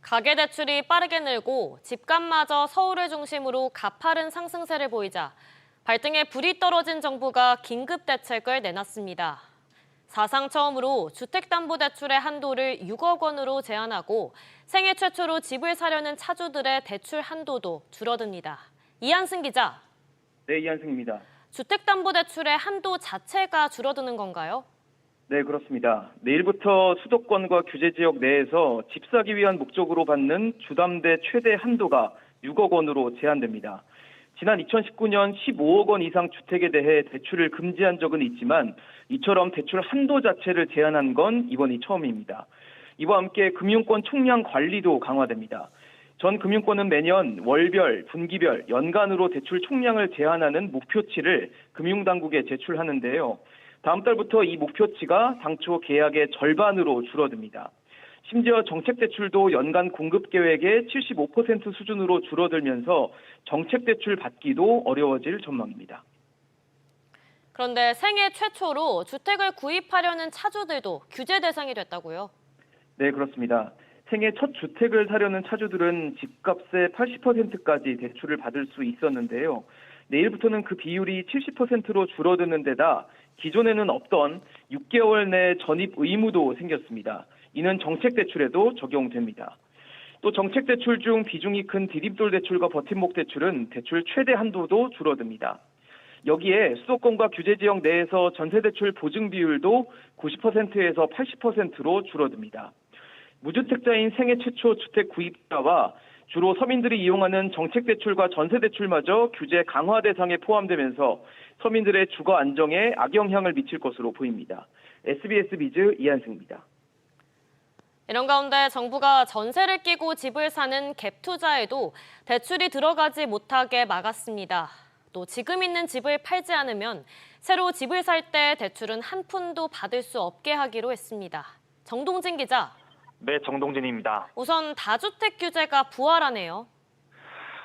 가계대출이 빠르게 늘고 집값마저 서울을 중심으로 가파른 상승세를 보이자 발등에 불이 떨어진 정부가 긴급 대책을 내놨습니다. 사상 처음으로 주택담보대출의 한도를 6억 원으로 제한하고 생애 최초로 집을 사려는 차주들의 대출 한도도 줄어듭니다. 이한승 기자. 네, 이한승입니다. 주택담보대출의 한도 자체가 줄어드는 건가요? 네, 그렇습니다. 내일부터 수도권과 규제 지역 내에서 집 사기 위한 목적으로 받는 주담대 최대 한도가 6억 원으로 제한됩니다. 지난 2019년 15억 원 이상 주택에 대해 대출을 금지한 적은 있지만 이처럼 대출 한도 자체를 제한한 건 이번이 처음입니다. 이와 함께 금융권 총량 관리도 강화됩니다. 전 금융권은 매년 월별, 분기별, 연간으로 대출 총량을 제한하는 목표치를 금융당국에 제출하는데요. 다음 달부터 이 목표치가 당초 계약의 절반으로 줄어듭니다. 심지어 정책대출도 연간 공급 계획의 75% 수준으로 줄어들면서 정책대출 받기도 어려워질 전망입니다. 그런데 생애 최초로 주택을 구입하려는 차주들도 규제 대상이 됐다고요? 네, 그렇습니다. 생애 첫 주택을 사려는 차주들은 집값의 80%까지 대출을 받을 수 있었는데요. 내일부터는 그 비율이 70%로 줄어드는 데다 기존에는 없던 6개월 내 전입 의무도 생겼습니다. 이는 정책대출에도 적용됩니다. 또 정책대출 중 비중이 큰 디딤돌 대출과 버팀목 대출은 대출 최대 한도도 줄어듭니다. 여기에 수도권과 규제지역 내에서 전세대출 보증 비율도 90%에서 80%로 줄어듭니다. 무주택자인 생애 최초 주택 구입자와 주로 서민들이 이용하는 정책대출과 전세대출마저 규제 강화 대상에 포함되면서 서민들의 주거 안정에 악영향을 미칠 것으로 보입니다. SBS 비즈 이한승입니다. 이런 가운데 정부가 전세를 끼고 집을 사는 갭 투자에도 대출이 들어가지 못하게 막았습니다. 또 지금 있는 집을 팔지 않으면 새로 집을 살 때 대출은 한 푼도 받을 수 없게 하기로 했습니다. 정동진 기자. 네, 정동진입니다. 우선 다주택 규제가 부활하네요.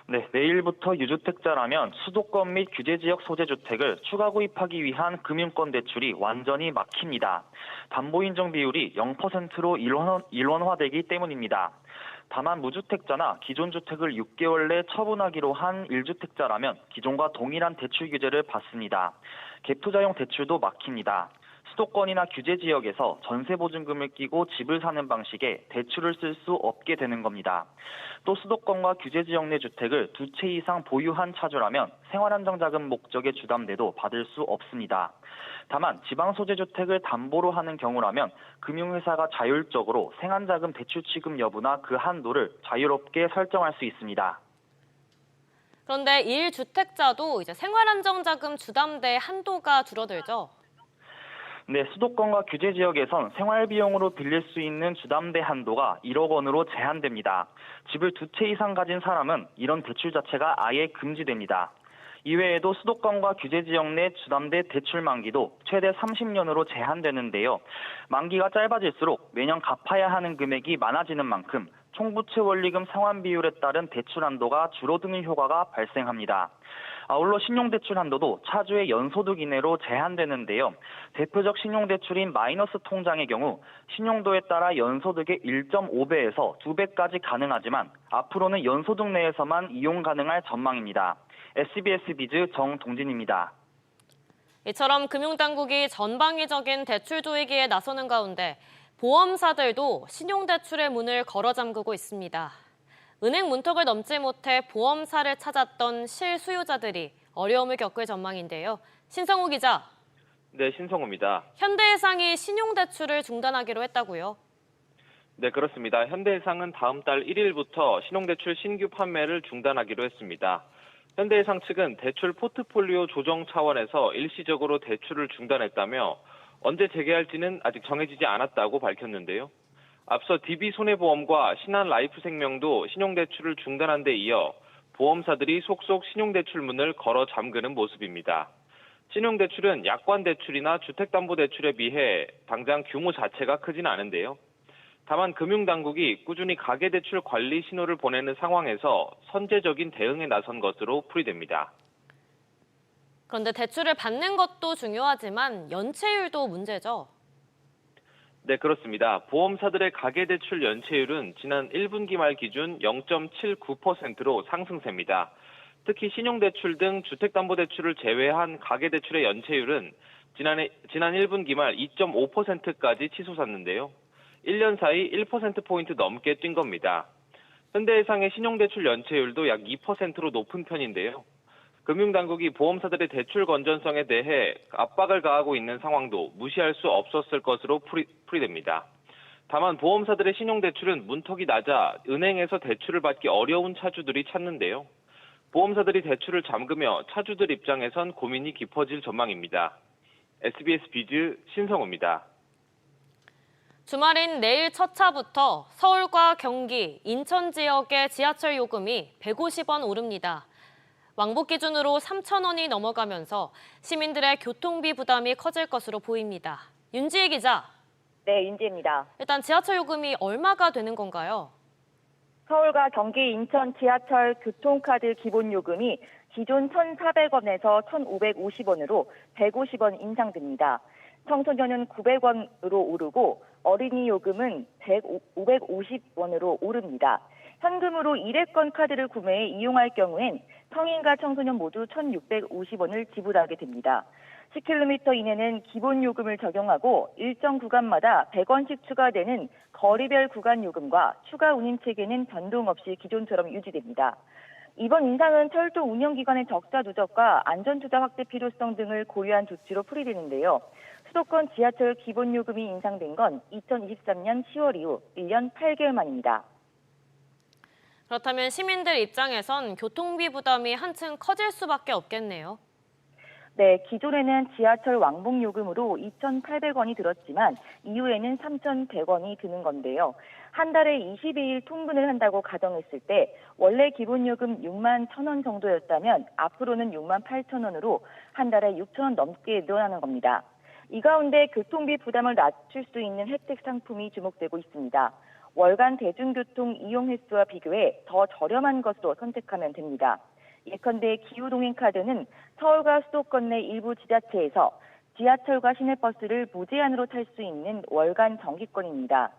네, 내일부터 유주택자라면 수도권 및 규제지역 소재주택을 추가 구입하기 위한 금융권 대출이 완전히 막힙니다. 담보인정 비율이 0%로 일원화되기 때문입니다. 다만 무주택자나 기존 주택을 6개월 내 처분하기로 한 1주택자라면 기존과 동일한 대출 규제를 받습니다. 갭투자용 대출도 막힙니다. 수도권이나 규제 지역에서 전세보증금을 끼고 집을 사는 방식의 대출을 쓸 수 없게 되는 겁니다. 또 수도권과 규제 지역 내 주택을 2채 이상 보유한 차주라면 생활안정자금 목적의 주담대도 받을 수 없습니다. 다만 지방소재주택을 담보로 하는 경우라면 금융회사가 자율적으로 생활자금 대출 취급 여부나 그 한도를 자유롭게 설정할 수 있습니다. 그런데 1주택자도 이제 생활안정자금 주담대 한도가 줄어들죠. 네, 수도권과 규제 지역에선 생활비용으로 빌릴 수 있는 주담대 한도가 1억 원으로 제한됩니다. 집을 2채 이상 가진 사람은 이런 대출 자체가 아예 금지됩니다. 이외에도 수도권과 규제 지역 내 주담대 대출 만기도 최대 30년으로 제한되는데요. 만기가 짧아질수록 매년 갚아야 하는 금액이 많아지는 만큼 총부채 원리금 상환 비율에 따른 대출 한도가 줄어드는 효과가 발생합니다. 아울러 신용대출 한도도 차주의 연소득 이내로 제한되는데요. 대표적 신용대출인 마이너스 통장의 경우 신용도에 따라 연소득의 1.5배에서 2배까지 가능하지만 앞으로는 연소득 내에서만 이용 가능할 전망입니다. SBS 비즈 정동진입니다. 이처럼 금융당국이 전방위적인 대출 조이기에 나서는 가운데 보험사들도 신용대출의 문을 걸어 잠그고 있습니다. 은행 문턱을 넘지 못해 보험사를 찾았던 실수요자들이 어려움을 겪을 전망인데요. 신성우 기자. 네, 신성우입니다. 현대해상이 신용대출을 중단하기로 했다고요? 네, 그렇습니다. 현대해상은 다음 달 1일부터 신용대출 신규 판매를 중단하기로 했습니다. 현대해상 측은 대출 포트폴리오 조정 차원에서 일시적으로 대출을 중단했다며 언제 재개할지는 아직 정해지지 않았다고 밝혔는데요. 앞서 DB손해보험과 신한라이프생명도 신용대출을 중단한 데 이어 보험사들이 속속 신용대출 문을 걸어 잠그는 모습입니다. 신용대출은 약관대출이나 주택담보대출에 비해 당장 규모 자체가 크진 않은데요. 다만 금융당국이 꾸준히 가계대출 관리 신호를 보내는 상황에서 선제적인 대응에 나선 것으로 풀이됩니다. 그런데 대출을 받는 것도 중요하지만 연체율도 문제죠. 네, 그렇습니다. 보험사들의 가계대출 연체율은 지난 1분기 말 기준 0.79%로 상승세입니다. 특히 신용대출 등 주택담보대출을 제외한 가계대출의 연체율은 지난 1분기 말 2.5%까지 치솟았는데요. 1년 사이 1%포인트 넘게 뛴 겁니다. 현대해상의 신용대출 연체율도 약 2%로 높은 편인데요. 금융당국이 보험사들의 대출 건전성에 대해 압박을 가하고 있는 상황도 무시할 수 없었을 것으로 풀이됩니다. 다만 보험사들의 신용대출은 문턱이 낮아 은행에서 대출을 받기 어려운 차주들이 찾는데요. 보험사들이 대출을 잠그며 차주들 입장에선 고민이 깊어질 전망입니다. SBS 비즈 신성우입니다. 주말인 내일 첫 차부터 서울과 경기, 인천 지역의 지하철 요금이 150원 오릅니다. 왕복 기준으로 3,000원이 넘어가면서 시민들의 교통비 부담이 커질 것으로 보입니다. 윤지혜 기자. 네, 윤지혜입니다. 일단 지하철 요금이 얼마가 되는 건가요? 서울과 경기, 인천 지하철 교통카드 기본 요금이 기존 1,400원에서 1,550원으로 150원 인상됩니다. 청소년은 900원으로 오르고 어린이 요금은 550원으로 오릅니다. 현금으로 일회권 카드를 구매해 이용할 경우엔 성인과 청소년 모두 1,650원을 지불하게 됩니다. 10km 이내는 기본 요금을 적용하고 일정 구간마다 100원씩 추가되는 거리별 구간 요금과 추가 운임 체계는 변동 없이 기존처럼 유지됩니다. 이번 인상은 철도 운영기관의 적자 누적과 안전투자 확대 필요성 등을 고려한 조치로 풀이되는데요. 수도권 지하철 기본 요금이 인상된 건 2023년 10월 이후 1년 8개월 만입니다. 그렇다면 시민들 입장에선 교통비 부담이 한층 커질 수밖에 없겠네요. 네, 기존에는 지하철 왕복 요금으로 2,800원이 들었지만 이후에는 3,100원이 드는 건데요. 한 달에 22일 통근을 한다고 가정했을 때 원래 기본 요금 6만 1,000원 정도였다면 앞으로는 6만 8,000원으로 한 달에 6,000원 넘게 늘어나는 겁니다. 이 가운데 교통비 부담을 낮출 수 있는 혜택 상품이 주목되고 있습니다. 월간 대중교통 이용 횟수와 비교해 더 저렴한 것으로 선택하면 됩니다. 예컨대 기후동행카드는 서울과 수도권 내 일부 지자체에서 지하철과 시내버스를 무제한으로 탈 수 있는 월간 정기권입니다.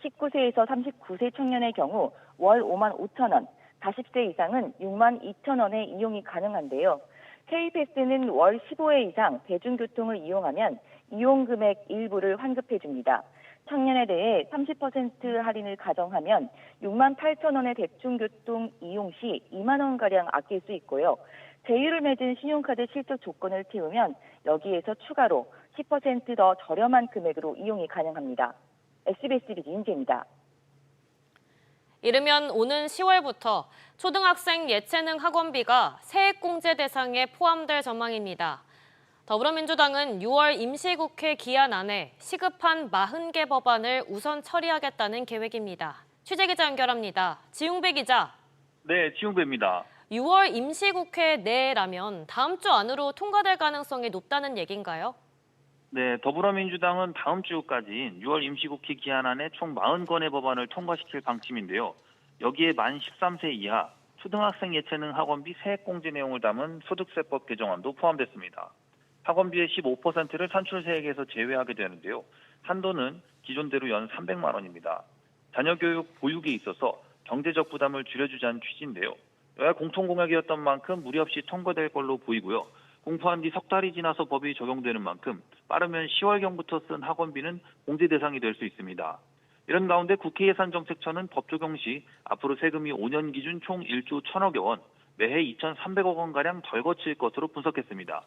19세에서 39세 청년의 경우 월 5만 5천 원, 40세 이상은 6만 2천 원의 이용이 가능한데요. K패스는 월 15회 이상 대중교통을 이용하면 이용금액 일부를 환급해줍니다. 청년에 대해 30% 할인을 가정하면 6만 8천 원의 대중교통 이용 시 2만 원가량 아낄 수 있고요. 제휴를 맺은 신용카드 실적 조건을 채우면 여기에서 추가로 10% 더 저렴한 금액으로 이용이 가능합니다. SBS 비즈 윤지혜입니다. 이르면 오는 10월부터 초등학생 예체능 학원비가 세액공제 대상에 포함될 전망입니다. 더불어민주당은 6월 임시국회 기한 안에 시급한 40개 법안을 우선 처리하겠다는 계획입니다. 취재기자 연결합니다. 지웅배 기자. 네, 지웅배입니다. 6월 임시국회 내라면 다음 주 안으로 통과될 가능성이 높다는 얘기인가요? 네, 더불어민주당은 다음 주까지 6월 임시국회 기한 안에 총 40건의 법안을 통과시킬 방침인데요. 여기에 만 13세 이하 초등학생 예체능 학원비 세액공제 내용을 담은 소득세법 개정안도 포함됐습니다. 학원비의 15%를 산출세액에서 제외하게 되는데요. 한도는 기존대로 연 300만 원입니다. 자녀교육 보육에 있어서 경제적 부담을 줄여주자는 취지인데요. 여야 공통공약이었던 만큼 무리 없이 통과될 걸로 보이고요. 공포한 뒤 석 달이 지나서 법이 적용되는 만큼 빠르면 10월경부터 쓴 학원비는 공제 대상이 될 수 있습니다. 이런 가운데 국회예산정책처는 법 적용 시 앞으로 세금이 5년 기준 총 1조 1,000억여 원, 매해 2,300억 원가량 덜 거칠 것으로 분석했습니다.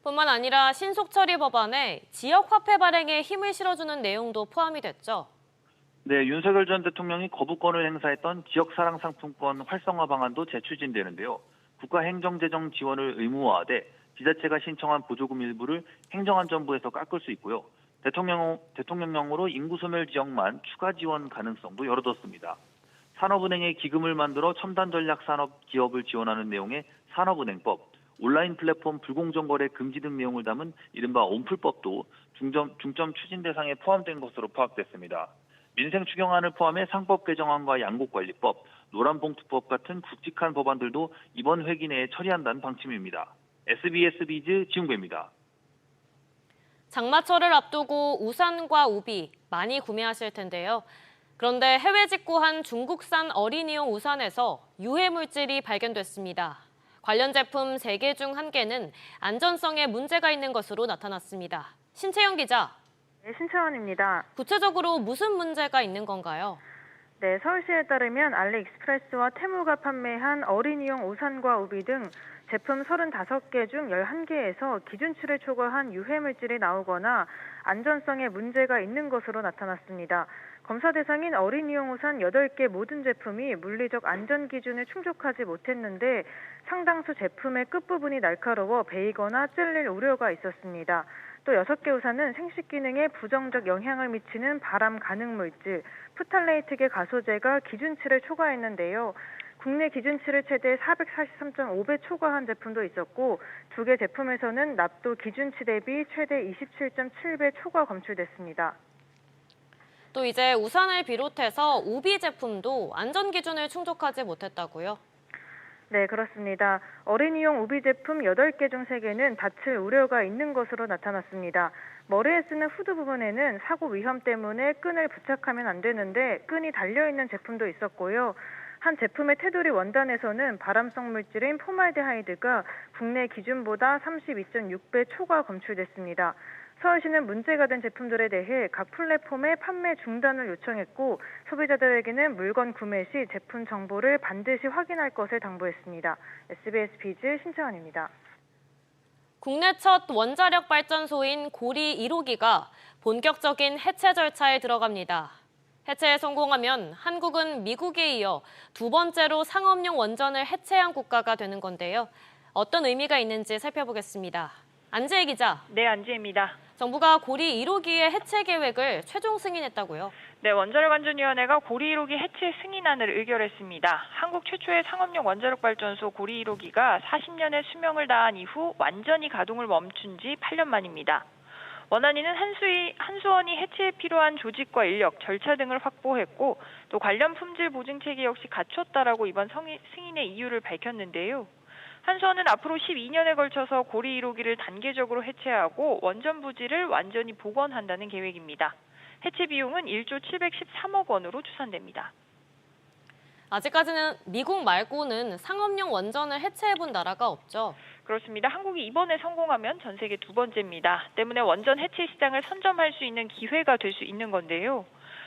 뿐만 아니라 신속처리 법안에 지역화폐 발행에 힘을 실어주는 내용도 포함이 됐죠. 네, 윤석열 전 대통령이 거부권을 행사했던 지역사랑 상품권 활성화 방안도 재추진되는데요. 국가행정재정 지원을 의무화하되 지자체가 신청한 보조금 일부를 행정안전부에서 깎을 수 있고요. 대통령령으로 인구소멸 지역만 추가 지원 가능성도 열어뒀습니다. 산업은행의 기금을 만들어 첨단 전략 산업 기업을 지원하는 내용의 산업은행법, 온라인 플랫폼 불공정 거래 금지 등 내용을 담은 이른바 온풀법도 중점 추진 대상에 포함된 것으로 파악됐습니다. 민생 추경안을 포함해 상법 개정안과 양곡관리법, 노란봉투법 같은 굵직한 법안들도 이번 회기 내에 처리한다는 방침입니다. SBS 비즈 지웅배입니다. 장마철을 앞두고 우산과 우비 많이 구매하실 텐데요. 그런데 해외 직구한 중국산 어린이용 우산에서 유해 물질이 발견됐습니다. 관련 제품 3개 중 1개는 안전성에 문제가 있는 것으로 나타났습니다. 신채영 기자. 네, 신채원입니다. 구체적으로 무슨 문제가 있는 건가요? 네, 서울시에 따르면 알리익스프레스와 테무가 판매한 어린이용 우산과 우비 등 제품 35개 중 11개에서 기준치를 초과한 유해 물질이 나오거나 안전성에 문제가 있는 것으로 나타났습니다. 검사 대상인 어린이용 우산 8개 모든 제품이 물리적 안전 기준을 충족하지 못했는데 상당수 제품의 끝부분이 날카로워 베이거나 찔릴 우려가 있었습니다. 또 6개 우산은 생식 기능에 부정적 영향을 미치는 발암 가능 물질, 프탈레이트계 가소제가 기준치를 초과했는데요. 국내 기준치를 최대 443.5배 초과한 제품도 있었고 2개 제품에서는 납도 기준치 대비 최대 27.7배 초과 검출됐습니다. 또 이제 우산을 비롯해서 우비 제품도 안전 기준을 충족하지 못했다고요? 네, 그렇습니다. 어린이용 우비 제품 8개 중 3개는 다칠 우려가 있는 것으로 나타났습니다. 머리에 쓰는 후드 부분에는 사고 위험 때문에 끈을 부착하면 안 되는데 끈이 달려있는 제품도 있었고요. 한 제품의 테두리 원단에서는 발암성 물질인 포말데하이드가 국내 기준보다 32.6배 초과 검출됐습니다. 서울시는 문제가 된 제품들에 대해 각 플랫폼의 판매 중단을 요청했고 소비자들에게는 물건 구매 시 제품 정보를 반드시 확인할 것을 당부했습니다. SBS 비즈 신채원입니다. 국내 첫 원자력 발전소인 고리 1호기가 본격적인 해체 절차에 들어갑니다. 해체에 성공하면 한국은 미국에 이어 2번째로 상업용 원전을 해체한 국가가 되는 건데요. 어떤 의미가 있는지 살펴보겠습니다. 안지혜 기자. 네, 안지혜입니다. 정부가 고리 1호기의 해체 계획을 최종 승인했다고요? 네, 원자력안전위원회가 고리 1호기 해체 승인안을 의결했습니다. 한국 최초의 상업용 원자력 발전소 고리 1호기가 40년의 수명을 다한 이후 완전히 가동을 멈춘 지 8년 만입니다. 원안위는 한수원이 해체에 필요한 조직과 인력, 절차 등을 확보했고 또 관련 품질 보증 체계 역시 갖췄다라고 이번 승인의 이유를 밝혔는데요. 한수원은 앞으로 12년에 걸쳐서 고리 1호기를 단계적으로 해체하고 원전 부지를 완전히 복원한다는 계획입니다. 해체 비용은 1조 713억 원으로 추산됩니다. 아직까지는 미국 말고는 상업용 원전을 해체해본 나라가 없죠? 그렇습니다. 한국이 이번에 성공하면 전 세계 2번째입니다. 때문에 원전 해체 시장을 선점할 수 있는 기회가 될 수 있는 건데요.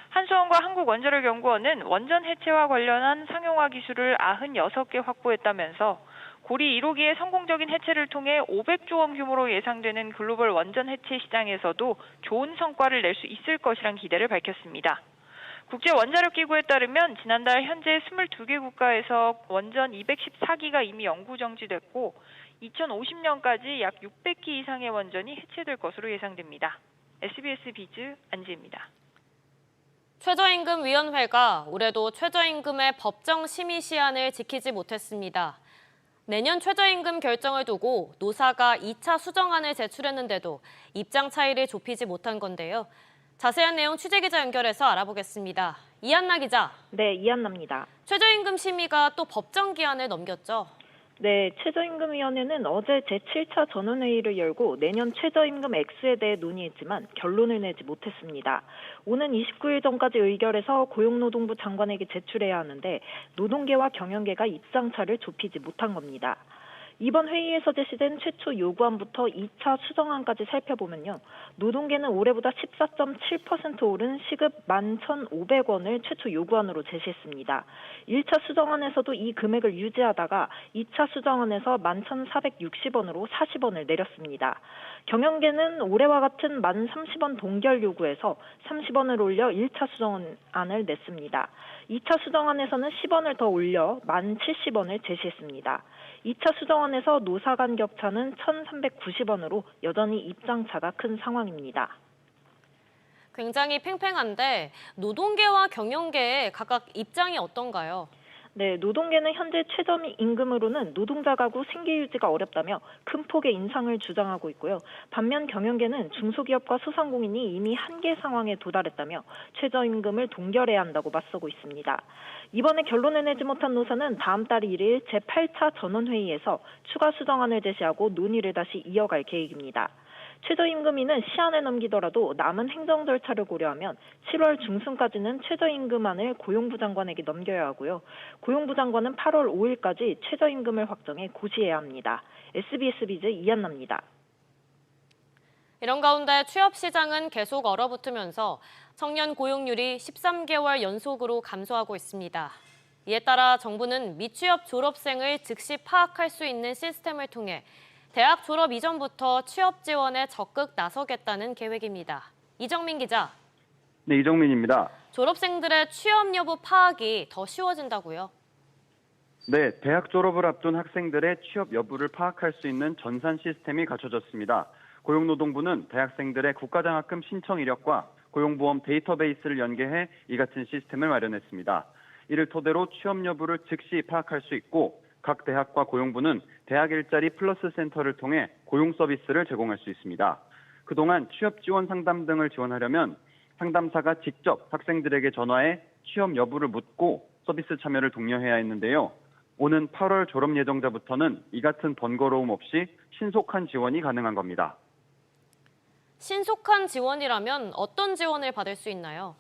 한수원과 한국원자력연구원은 원전 해체와 관련한 상용화 기술을 96개 확보했다면서 고리 1호기의 성공적인 해체를 통해 500조 원 규모로 예상되는 글로벌 원전 해체 시장에서도 좋은 성과를 낼 수 있을 것이란 기대를 밝혔습니다. 국제원자력기구에 따르면 지난달 현재 22개 국가에서 원전 214기가 이미 영구 정지됐고 2050년까지 약 600기 이상의 원전이 해체될 것으로 예상됩니다. SBS 비즈 안지혜입니다. 최저임금위원회가 올해도 최저임금의 법정 심의 시한을 지키지 못했습니다. 내년 최저임금 결정을 두고 노사가 2차 수정안을 제출했는데도 입장 차이를 좁히지 못한 건데요. 자세한 내용 취재기자 연결해서 알아보겠습니다. 이한나 기자. 네, 이한나입니다. 최저임금 심의가 또 법정 기한을 넘겼죠? 네, 최저임금위원회는 어제 제7차 전원회의를 열고 내년 최저임금 액수에 대해 논의했지만 결론을 내지 못했습니다. 오는 29일 전까지 의결해서 고용노동부 장관에게 제출해야 하는데 노동계와 경영계가 입장차를 좁히지 못한 겁니다. 이번 회의에서 제시된 최초 요구안부터 2차 수정안까지 살펴보면요. 노동계는 올해보다 14.7% 오른 시급 11,500원을 최초 요구안으로 제시했습니다. 1차 수정안에서도 이 금액을 유지하다가 2차 수정안에서 11,460원으로 40원을 내렸습니다. 경영계는 올해와 같은 1030원 동결 요구에서 30원을 올려 1차 수정안을 냈습니다. 2차 수정안에서는 10원을 더 올려 1070원을 제시했습니다. 2차 수정안에서 노사 간 격차는 1,390원으로 여전히 입장차가 큰 상황입니다. 굉장히 팽팽한데 노동계와 경영계의 각각 입장이 어떤가요? 네, 노동계는 현재 최저임금으로는 노동자 가구 생계 유지가 어렵다며 큰 폭의 인상을 주장하고 있고요. 반면 경영계는 중소기업과 소상공인이 이미 한계 상황에 도달했다며 최저임금을 동결해야 한다고 맞서고 있습니다. 이번에 결론을 내지 못한 노사는 다음 달 1일 제8차 전원회의에서 추가 수정안을 제시하고 논의를 다시 이어갈 계획입니다. 최저임금위는 시한을 넘기더라도 남은 행정 절차를 고려하면 7월 중순까지는 최저임금안을 고용부 장관에게 넘겨야 하고요. 고용부 장관은 8월 5일까지 최저임금을 확정해 고시해야 합니다. SBS 비즈 이한나입니다. 이런 가운데 취업 시장은 계속 얼어붙으면서 청년 고용률이 13개월 연속으로 감소하고 있습니다. 이에 따라 정부는 미취업 졸업생을 즉시 파악할 수 있는 시스템을 통해 대학 졸업 이전부터 취업 지원에 적극 나서겠다는 계획입니다. 이정민 기자. 네, 이정민입니다. 졸업생들의 취업 여부 파악이 더 쉬워진다고요? 네, 대학 졸업을 앞둔 학생들의 취업 여부를 파악할 수 있는 전산 시스템이 갖춰졌습니다. 고용노동부는 대학생들의 국가장학금 신청 이력과 고용보험 데이터베이스를 연계해 이 같은 시스템을 마련했습니다. 이를 토대로 취업 여부를 즉시 파악할 수 있고 각 대학과 고용부는 대학 일자리 플러스 센터를 통해 고용 서비스를 제공할 수 있습니다. 그동안 취업 지원 상담 등을 지원하려면 상담사가 직접 학생들에게 전화해 취업 여부를 묻고 서비스 참여를 독려해야 했는데요. 오는 8월 졸업 예정자부터는 이 같은 번거로움 없이 신속한 지원이 가능한 겁니다. 신속한 지원이라면 어떤 지원을 받을 수 있나요?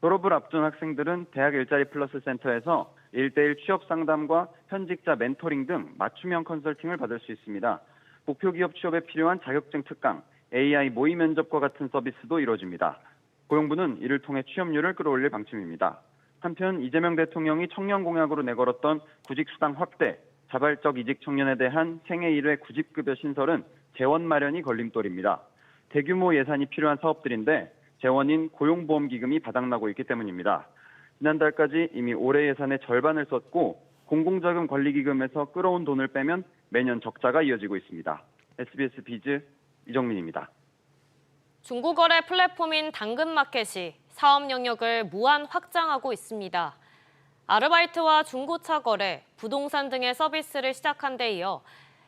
졸업을 앞둔 학생들은 대학 일자리 플러스 센터에서 1:1 취업 상담과 현직자 멘토링 등 맞춤형 컨설팅을 받을 수 있습니다. 목표 기업 취업에 필요한 자격증 특강, AI 모의 면접과 같은 서비스도 이루어집니다. 고용부는 이를 통해 취업률을 끌어올릴 방침입니다. 한편 이재명 대통령이 청년 공약으로 내걸었던 구직수당 확대, 자발적 이직 청년에 대한 생애 1회 구직급여 신설은 재원 마련이 걸림돌입니다. 대규모 예산이 필요한 사업들인데 재원인 고용보험기금이 바닥나고 있기 때문입니다. 지난달까지 이미 올해 예산의 절반을 썼고 공공자금 관리기금에서 끌어온 돈을 빼면 매년 적자가 이어지고 있습니다. SBS 비즈 이정민입니다. 중고거래 플랫폼인 당근마켓이 사업 영역을 무한 확장하고 있습니다. 아르바이트와 중고차 거래, 부동산 등의 서비스를 시작한 데 이어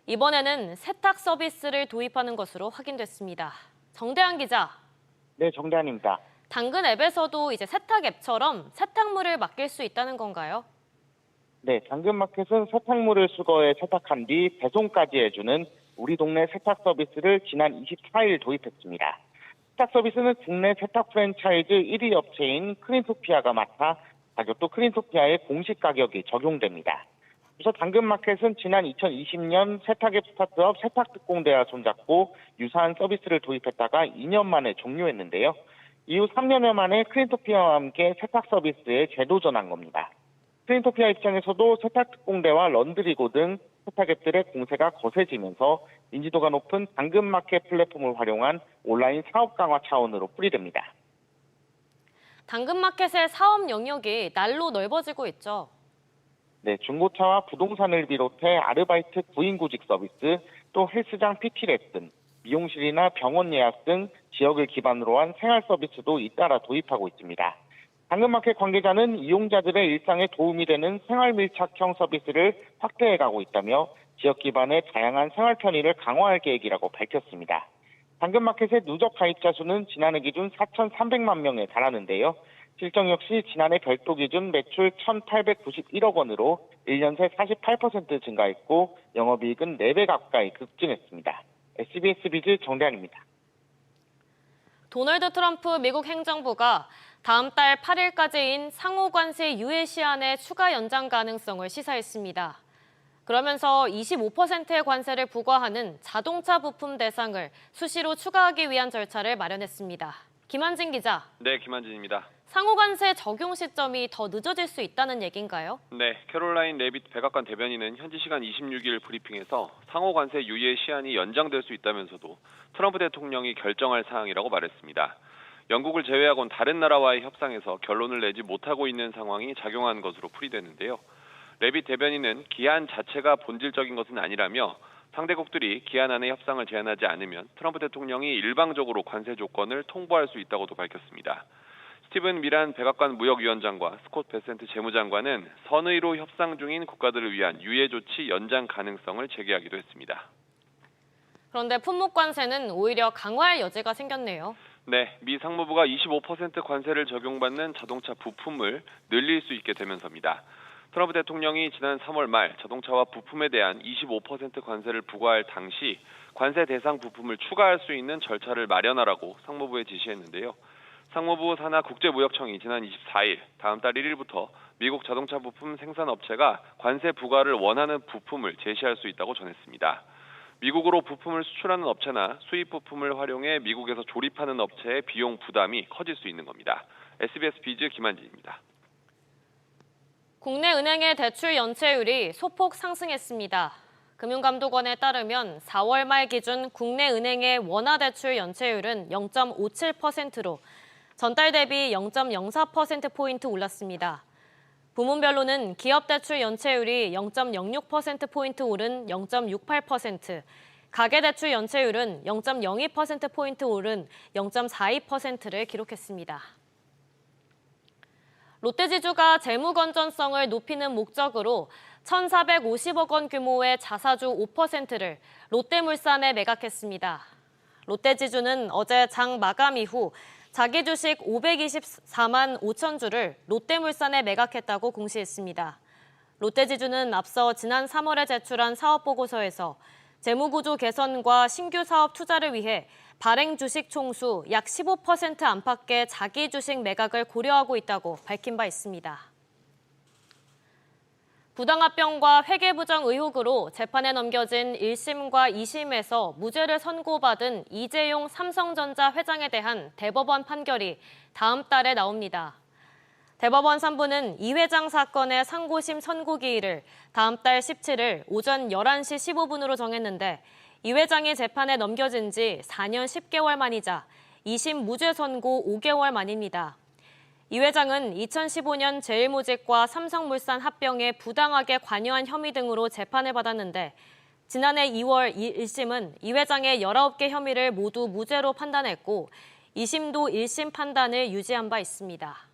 이번에는 세탁 서비스를 도입하는 것으로 확인됐습니다. 정대한 기자. 네, 정대한입니다. 당근 앱에서도 이제 세탁 앱처럼 세탁물을 맡길 수 있다는 건가요? 네, 당근마켓은 세탁물을 수거해 세탁한 뒤 배송까지 해주는 우리 동네 세탁 서비스를 지난 24일 도입했습니다. 세탁 서비스는 국내 세탁 프랜차이즈 1위 업체인 크린토피아가 맡아 가격도 크린토피아의 공식 가격이 적용됩니다. 그래서 당근마켓은 지난 2020년 세탁앱 스타트업 세탁특공대와 손잡고 유사한 서비스를 도입했다가 2년 만에 종료했는데요. 이후 3년여 만에 크린토피아와 함께 세탁 서비스에 재도전한 겁니다. 크린토피아 입장에서도 세탁특공대와 런드리고 등 세탁앱들의 공세가 거세지면서 인지도가 높은 당근마켓 플랫폼을 활용한 온라인 사업 강화 차원으로 풀이됩니다. 당근마켓의 사업 영역이 날로 넓어지고 있죠. 네, 중고차와 부동산을 비롯해 아르바이트 구인구직 서비스, 또 헬스장 PT 레슨, 미용실이나 병원 예약 등 지역을 기반으로 한 생활 서비스도 잇따라 도입하고 있습니다. 당근마켓 관계자는 이용자들의 일상에 도움이 되는 생활 밀착형 서비스를 확대해가고 있다며 지역 기반의 다양한 생활 편의를 강화할 계획이라고 밝혔습니다. 당근마켓의 누적 가입자 수는 지난해 기준 4,300만 명에 달하는데요. 실적 역시 지난해 별도 기준 매출 1,891억 원으로 1년 새 48% 증가했고 영업이익은 4배 가까이 급증했습니다. SBS 비즈 정대한입니다. 도널드 트럼프 미국 행정부가 다음 달 8일까지인 상호 관세 유예 시한의 추가 연장 가능성을 시사했습니다. 그러면서 25%의 관세를 부과하는 자동차 부품 대상을 수시로 추가하기 위한 절차를 마련했습니다. 김한진 기자. 네, 김한진입니다. 상호 관세 적용 시점이 더 늦어질 수 있다는 얘기인가요? 네, 캐롤라인 레빗 백악관 대변인은 현지 시간 26일 브리핑에서 상호 관세 유예 시한이 연장될 수 있다면서도 트럼프 대통령이 결정할 사항이라고 말했습니다. 영국을 제외하고는 다른 나라와의 협상에서 결론을 내지 못하고 있는 상황이 작용한 것으로 풀이되는데요. 레빗 대변인은 기한 자체가 본질적인 것은 아니라며 상대국들이 기한 안에 협상을 제안하지 않으면 트럼프 대통령이 일방적으로 관세 조건을 통보할 수 있다고도 밝혔습니다. 스티븐 미란 백악관 무역위원장과 스콧 베센트 재무장관은 선의로 협상 중인 국가들을 위한 유예 조치 연장 가능성을 제기하기도 했습니다. 그런데 품목 관세는 오히려 강화할 여지가 생겼네요. 네, 미 상무부가 25% 관세를 적용받는 자동차 부품을 늘릴 수 있게 되면서입니다. 트럼프 대통령이 지난 3월 말 자동차와 부품에 대한 25% 관세를 부과할 당시 관세 대상 부품을 추가할 수 있는 절차를 마련하라고 상무부에 지시했는데요. 상무부 산하 국제무역청이 지난 24일 다음 달 1일부터 미국 자동차 부품 생산업체가 관세 부과를 원하는 부품을 제시할 수 있다고 전했습니다. 미국으로 부품을 수출하는 업체나 수입 부품을 활용해 미국에서 조립하는 업체의 비용 부담이 커질 수 있는 겁니다. SBS 비즈 김한진입니다. 국내 은행의 대출 연체율이 소폭 상승했습니다. 금융감독원에 따르면 4월 말 기준 국내 은행의 원화대출 연체율은 0.57%로 전달 대비 0.04%포인트 올랐습니다. 부문별로는 기업대출 연체율이 0.06%포인트 오른 0.68%, 가계대출 연체율은 0.02%포인트 오른 0.42%를 기록했습니다. 롯데지주가 재무 건전성을 높이는 목적으로 1,450억 원 규모의 자사주 5%를 롯데물산에 매각했습니다. 롯데지주는 어제 장 마감 이후 자기 주식 524만 5천 주를 롯데물산에 매각했다고 공시했습니다. 롯데지주는 앞서 지난 3월에 제출한 사업보고서에서 재무구조 개선과 신규 사업 투자를 위해 발행 주식 총수 약 15% 안팎의 자기 주식 매각을 고려하고 있다고 밝힌 바 있습니다. 부당합병과 회계부정 의혹으로 재판에 넘겨진 1심과 2심에서 무죄를 선고받은 이재용 삼성전자 회장에 대한 대법원 판결이 다음 달에 나옵니다. 대법원 3부는 이 회장 사건의 상고심 선고기일을 다음 달 17일 오전 11시 15분으로 정했는데 이 회장이 재판에 넘겨진 지 4년 10개월 만이자 2심 무죄 선고 5개월 만입니다. 이 회장은 2015년 제일모직과 삼성물산 합병에 부당하게 관여한 혐의 등으로 재판을 받았는데 지난해 2월 1심은 이 회장의 19개 혐의를 모두 무죄로 판단했고 2심도 1심 판단을 유지한 바 있습니다.